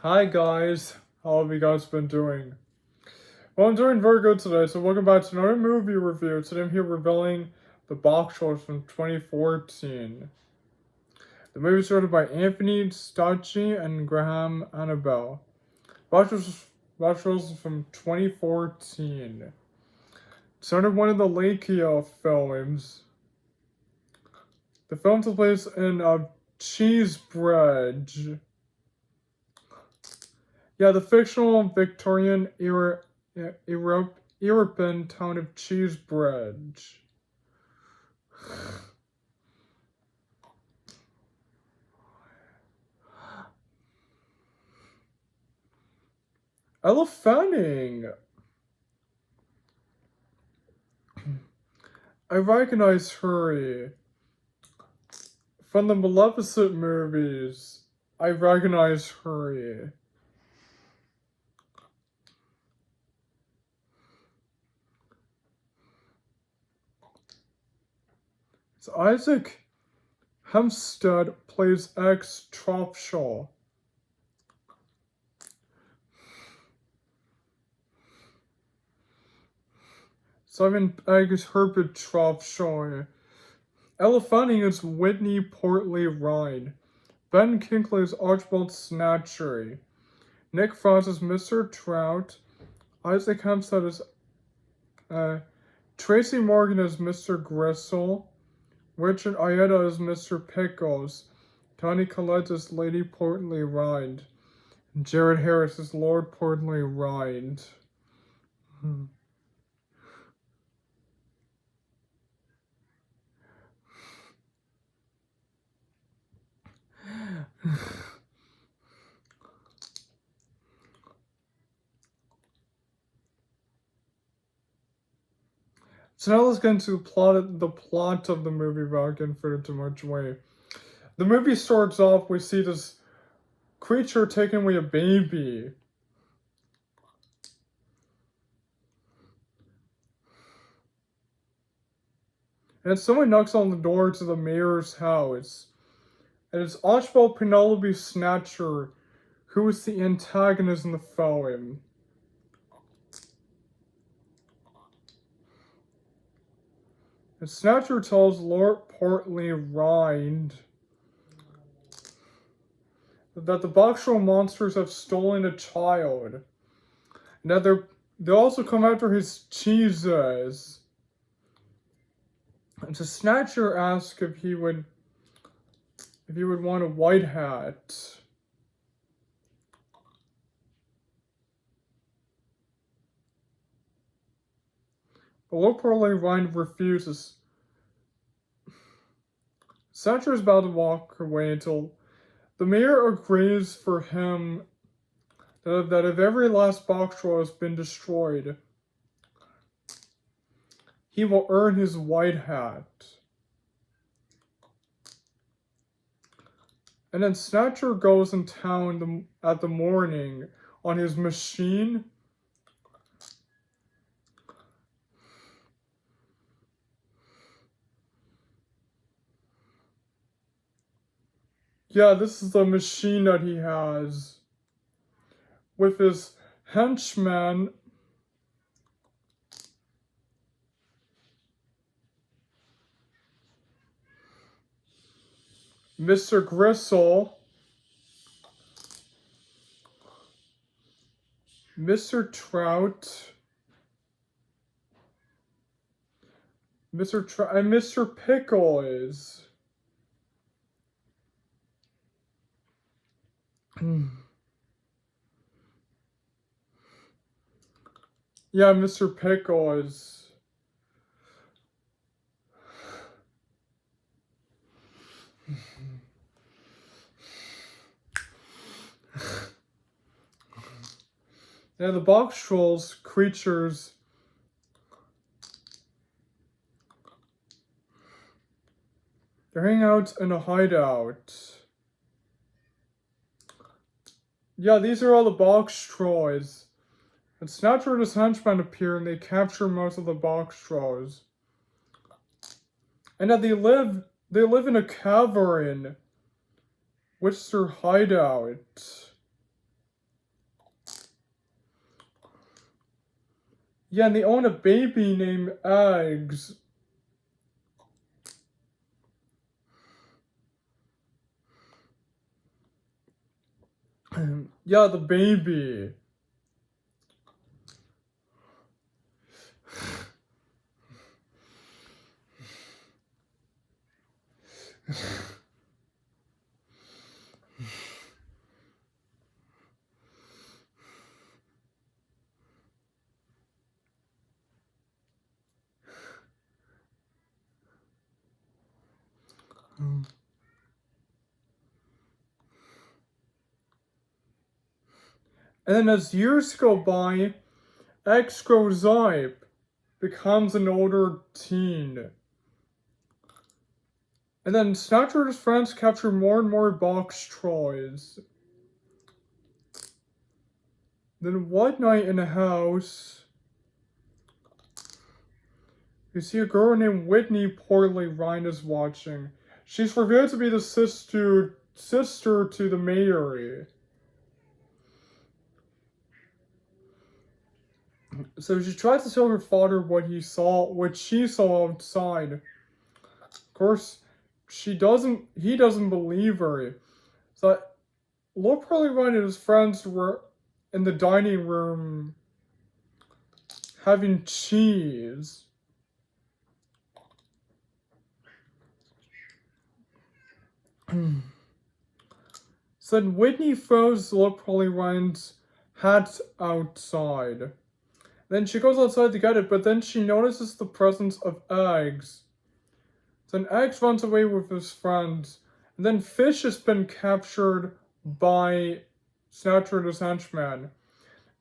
Hi guys, how have you guys been doing? Well, I'm doing very good today, so welcome back to another movie review. Today I'm here reviewing the Boxtrolls from 2014. The movie is directed by Anthony Stacchi and Graham Annabelle. Boxtrolls is from 2014. It's another one of the Lakea films. The film took place in a cheese bridge. Yeah, the fictional Victorian European town of Cheesebridge. Ella Fanning! I recognize her from the Maleficent movies. I recognize her. So Isaac Hempstead plays ex Tropshaw. Simon Pegg is Herbert Tropshaw. Ella Fanning is Whitney Portley Ryan. Ben Kingsley is Archibald Snatchery. Nick Frost is Mr. Trout. Isaac Hempstead is Tracy Morgan is Mr. Gristle. Richard Ayeda is Mr. Pickles. Tony Collette is Lady Portly Rind. Jared Harris is Lord Portly Rind. So now let's get into the plot of the movie without getting further too much away. The movie starts off, we see this creature taking away a baby. And someone knocks on the door to the mayor's house. And it's Archibald Penelope Snatcher, who is the antagonist in the film. And Snatcher tells Lord Portly Rind that the Boxtroll monsters have stolen a child. And that they also come after his cheeses. And so Snatcher asks if he would want a white hat. But Lord Portly Rind refuses. Snatcher is about to walk away until the mayor agrees for him that if every last Boxtroll has been destroyed, he will earn his white hat. And then Snatcher goes in town at the morning on his machine. Yeah, this is the machine that he has. With his henchman. Mr. Gristle. Mr. Trout. And Mr. Pickles. Yeah, Mr. Pickles. Now the Boxtrolls creatures they're hanging out in a hideout. Yeah, these are all the Boxtrolls. And Snatcher and his henchmen appear and they capture most of the Boxtrolls. And that they live in a cavern, which is their hideout. Yeah, and they own a baby named Eggs. Yeah, the baby. And then as years go by, X grows up, becomes an older teen. And then Snatcher and his friends capture more and more Boxtrolls. Then one night in a house, you see a girl named Whitney Portly Ryan is watching. She's revealed to be the sister to the mayor. So she tries to tell her father what she saw outside. Of course, he doesn't believe her. So Lord Portly Ryan and his friends were in the dining room having cheese. So then Whitney throws Lord Portly Ryan's hat outside. Then she goes outside to get it, but then she notices the presence of Eggs. Then Eggs runs away with his friends, and then Fish has been captured by Snatcher and his henchman.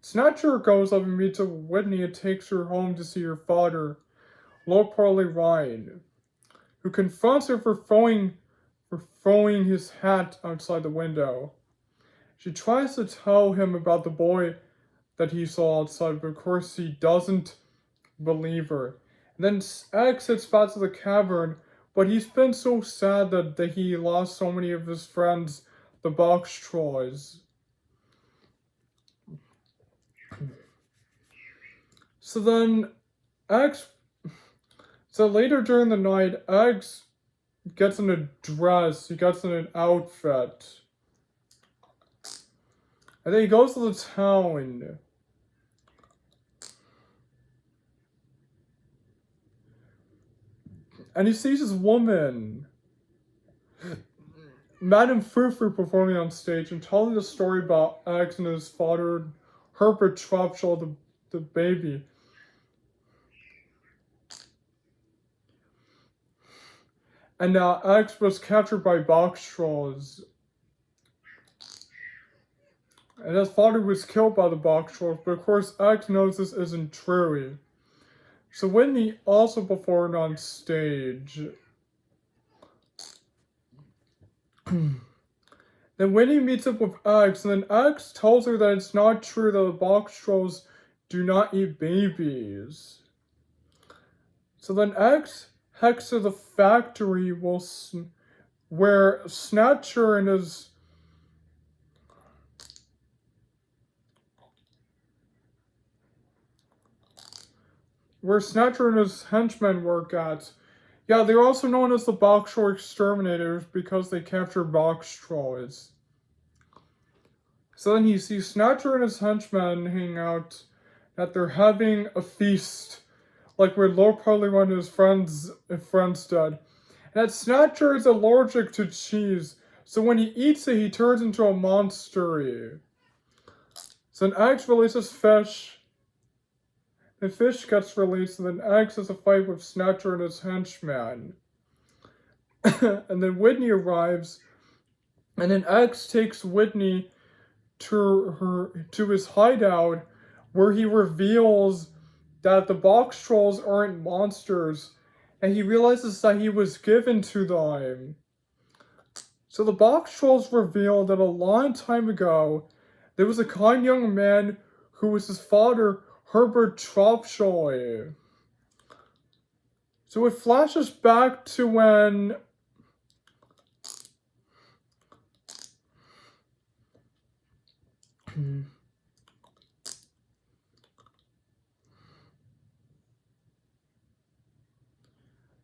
Snatcher goes up and meets up with Whitney and takes her home to see her father, Lord Portly Ryan, who confronts her for throwing his hat outside the window. She tries to tell him about the boy that he saw outside, but of course he doesn't believe her. And then X heads back to the cavern, but he's been so sad that he lost so many of his friends, the Boxtrolls. So then so later during the night, X gets in a dress, he gets in an outfit. And then he goes to the town. And he sees this woman, Madame Frou-Frou, performing on stage and telling the story about X and his father, Herbert Tropshaw, the baby. And now X was captured by Boxtrolls. And his father was killed by the Boxtrolls, but of course X knows this isn't true. So Whitney also performed on stage. Then Whitney meets up with X, and then X tells her that it's not true that the Boxtrolls do not eat babies. So then X heads to the factory where Snatcher and his henchmen work at. Yeah, they're also known as the Boxtroll Exterminators because they capture Boxtrolls. So then he sees Snatcher and his henchmen hanging out, that they're having a feast, like where Lord Portly Ryan and his friends did. And that Snatcher is allergic to cheese, so when he eats it, he turns into a monster. So then X releases Fish. The Fish gets released, and then X has a fight with Snatcher and his henchman. And then Whitney arrives, and then X takes Whitney to his hideout, where he reveals that the Boxtrolls aren't monsters, and he realizes that he was given to them. So the Boxtrolls reveal that a long time ago, there was a kind young man who was his father, Herbert Tropshaw. So it flashes back to when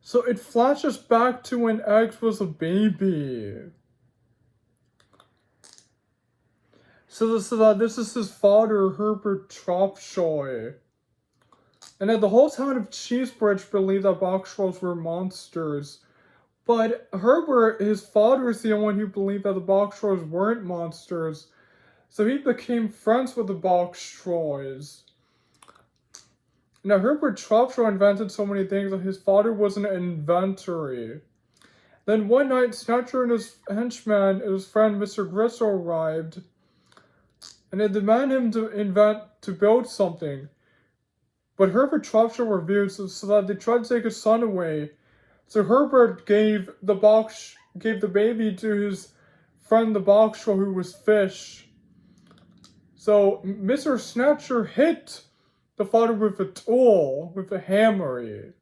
So it flashes back to when X was a baby. So this is his father, Herbert Tropshoy. And then the whole town of Cheesebridge believed that Boxtrolls were monsters. But Herbert, his father, is the only one who believed that the Boxtrolls weren't monsters. So he became friends with the Boxtrolls. Now, Herbert Tropshoy invented so many things that his father was an inventor. Then one night, Snatcher and his henchman, his friend Mr. Gristle, arrived. And they demanded him to build something. But Herbert Tropshoy refused, so that they tried to take his son away. So Herbert gave the baby to his friend the Boxtroll, who was Fish. So Mr. Snatcher hit the father with a tool, with a hammer.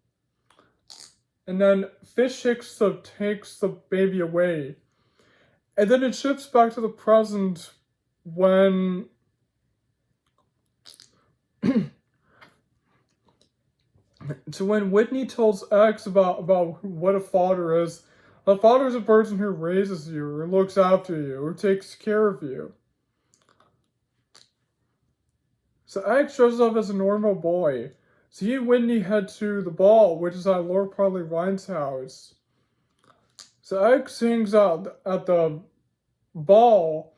And then Fish takes the baby away. And then it shifts back to the present when to when Whitney tells X about what a father is. A father is a person who raises you, or looks after you, or takes care of you. So X shows up as a normal boy. So he and Whitney head to the ball, which is at Lord Parley Ryan's house. So X hangs out at the ball,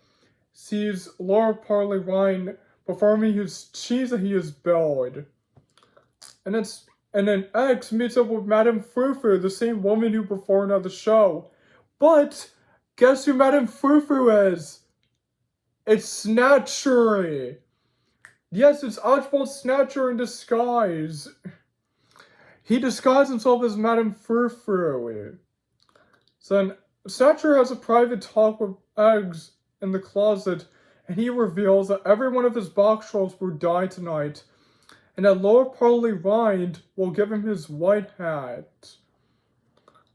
sees Lord Parley Ryan performing his cheese that he has built. And then X meets up with Madame Frou-Frou, the same woman who performed at the show. But guess who Madame Frou-Frou is? It's Snatcher. Yes, it's Archibald Snatcher in disguise. He disguised himself as Madame Frou-Frou. So then Snatcher has a private talk with Eggs in the closet, and he reveals that every one of his Boxtrolls will die tonight, and that Lord Parley Ryan will give him his white hat.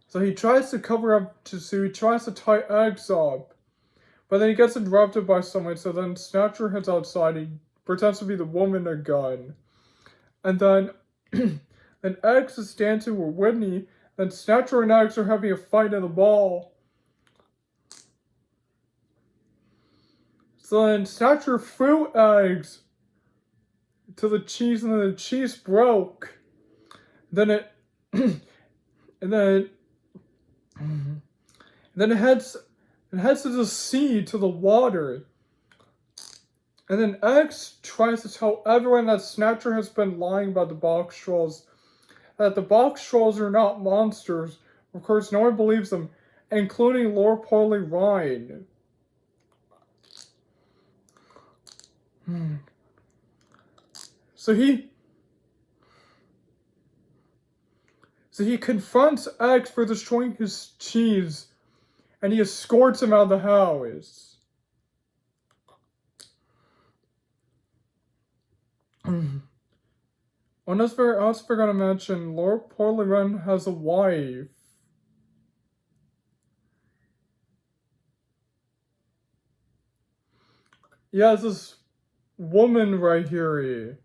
So he tries to he tries to tie Eggs up, but then he gets interrupted by someone, so then Snatcher heads outside, he pretends to be the woman again. And then, then Eggs is dancing with Whitney, then Snatcher and Eggs are having a fight in the ball. So then Snatcher threw Eggs to the cheese, and then the cheese broke. Then it, and then it heads to the sea, to the water. And then X tries to tell everyone that Snatcher has been lying about the Boxtrolls, that the Boxtrolls are not monsters. Of course, no one believes them, including Lord Parley Ryan. So he confronts X for destroying his cheese, and he escorts him out of the house. I also forgot to mention, Lord Parley Ryan has a wife. He has this woman right here.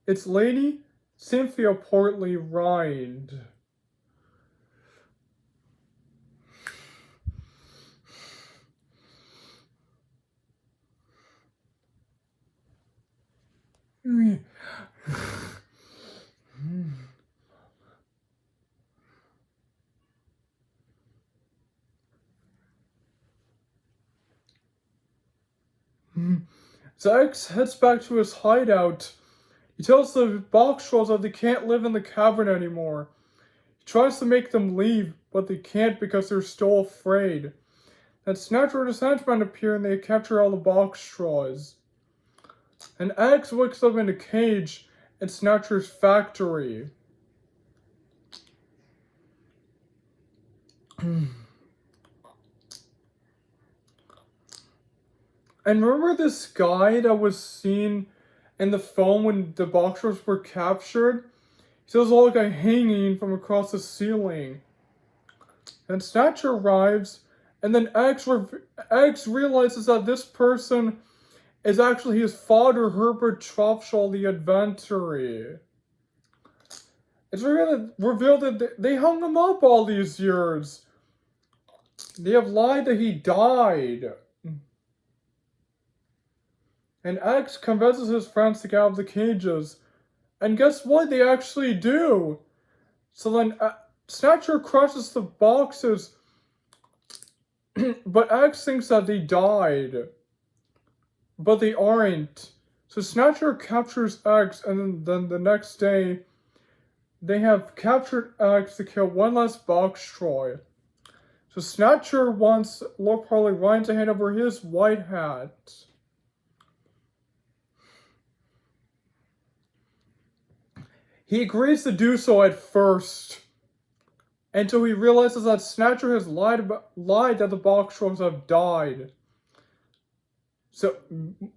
It's Lady Cynthia Portley Ryan. So X heads back to his hideout. He tells the Boxtrolls that they can't live in the cavern anymore. He tries to make them leave, but they can't because they're still afraid. Then Snatcher and his henchmen appear and they capture all the Boxtrolls. And X wakes up in a cage in Snatcher's factory. And remember this guy that was seen in the film when the Boxtrolls were captured? He was all like a hanging from across the ceiling. And Snatcher arrives, and then X realizes that this person is actually his father, Herbert Tropshoy, the inventor. It's revealed that they hung him up all these years. They have lied that he died. And X convinces his friends to get out of the cages. And guess what? They actually do. So then Snatcher crushes the boxes, but X thinks that they died. But they aren't. So Snatcher captures X, and then the next day, they have captured X to kill one last Boxtroll. So Snatcher wants Lord Parley Ryan to hand over his white hat. He agrees to do so at first, until he realizes that Snatcher has lied that the Boxtrolls have died. So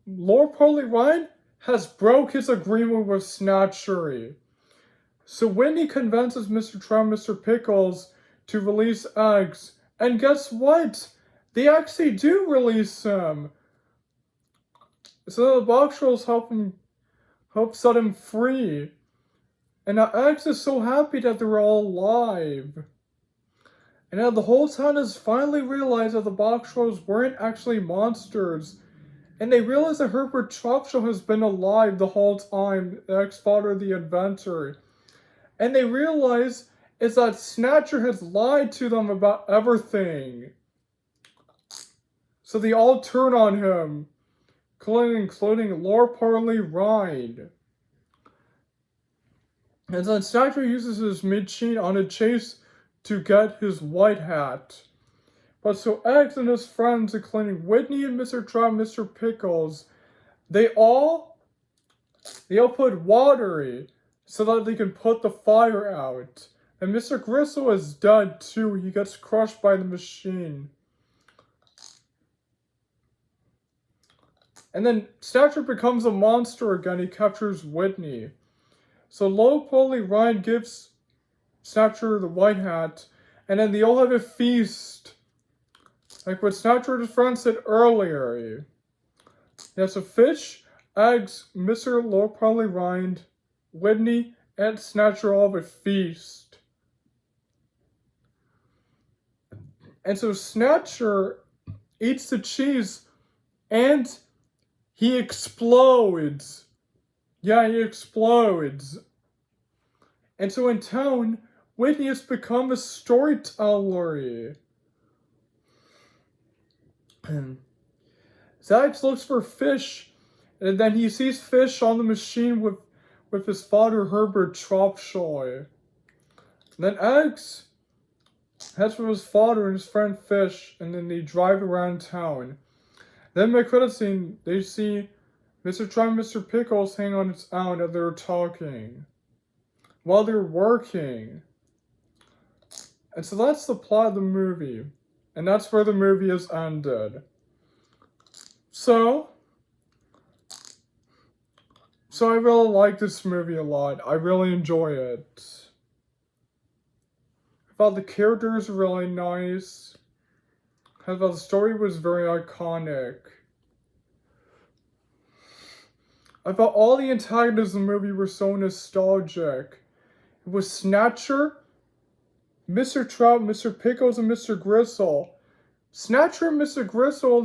Lord Parley Ryan has broke his agreement with Snatchery. So Wendy convinces Mr. Trout and Mr. Pickles to release Eggs, and guess what? They actually do release him. So the Boxtrolls help set him free. And now X is so happy that they're all alive. And now the whole town has finally realized that the Boxtrolls weren't actually monsters. And they realize that Herbert Tropshaw has been alive the whole time, the ex-father of the inventor. And they realize is that Snatcher has lied to them about everything. So they all turn on him, including Lord Parley Ryan. And then Snatcher uses his machine on a chase to get his white hat. But so X and his friends, including Whitney and Mr. Trout and Mr. Pickles, they all put watery so that they can put the fire out. And Mr. Gristle is dead too. He gets crushed by the machine. And then Snatcher becomes a monster again. He captures Whitney. So Lord Parley Ryan gives Snatcher the white hat, and then they all have a feast. Like what Snatcher and his friend said earlier. There's a fish, eggs, Mr. Lord Parley Ryan, Whitney, and Snatcher all have a feast. And so Snatcher eats the cheese, and he explodes. Yeah, he explodes. And so in town, Whitney has become a storyteller. Zax looks for fish, and then he sees fish on the machine with his father, Herbert Tropshaw. Then Eggs heads with his father and his friend Fish, and then they drive around town. Then by credit scene, they see Mr. Trout and Mr. Pickles hang on its own as they're talking while they're working. And so that's the plot of the movie. And that's where the movie is ended. So I really like this movie a lot. I really enjoy it. I thought the characters were really nice. I thought the story was very iconic. I thought all the antagonists in the movie were so nostalgic. It was Snatcher, Mr. Trout, Mr. Pickles, and Mr. Gristle. Snatcher and Mr. Gristle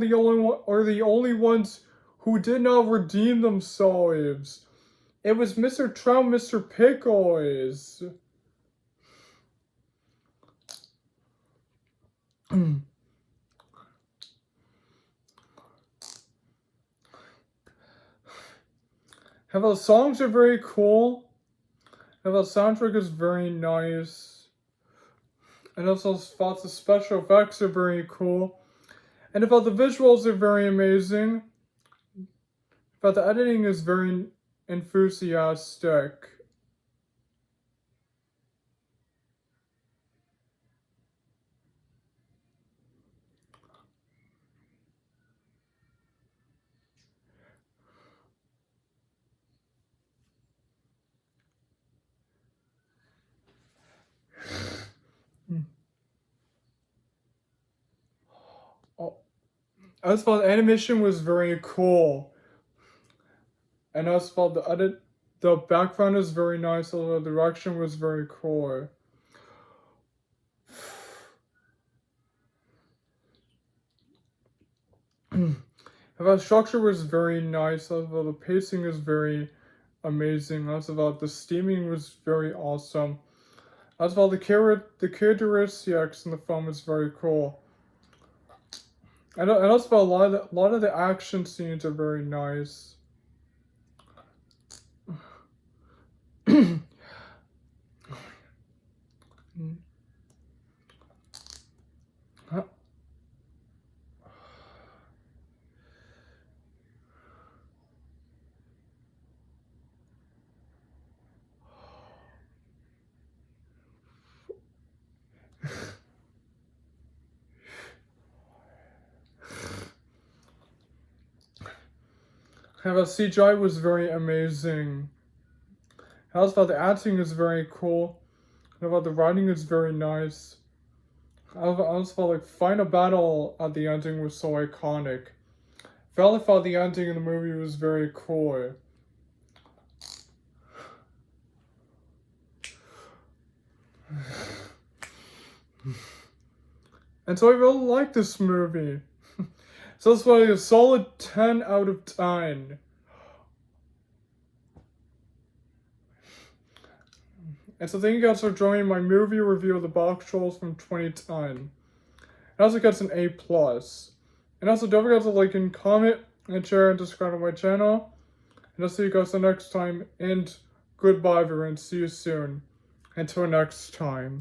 are the only ones who did not redeem themselves. It was Mr. Trout and Mr. Pickles. How about the songs are very cool. How about the soundtrack is very nice. And also thought the special effects are very cool. And about the visuals are very amazing. But the editing is very enthusiastic. I just thought the animation was very cool. And I just thought the The background is very nice, although the direction was very cool. The structure was very nice, although the pacing is very amazing. Also, the steaming was very awesome. As well, the characteristics in the film is very cool. And also, a lot of the action scenes are very nice. The CGI was very amazing. Also, the acting is very cool. And the writing is very nice. Also, like, final battle at the ending was so iconic. I felt the ending in the movie was very cool. And so I really like this movie. So that's why a solid 10 out of 10. And so thank you guys for joining my movie review of the Boxtrolls from 2010. It also gets an A+. And also don't forget to like and comment and share and subscribe to my channel. And I'll see you guys the next time. And goodbye everyone. See you soon. Until next time.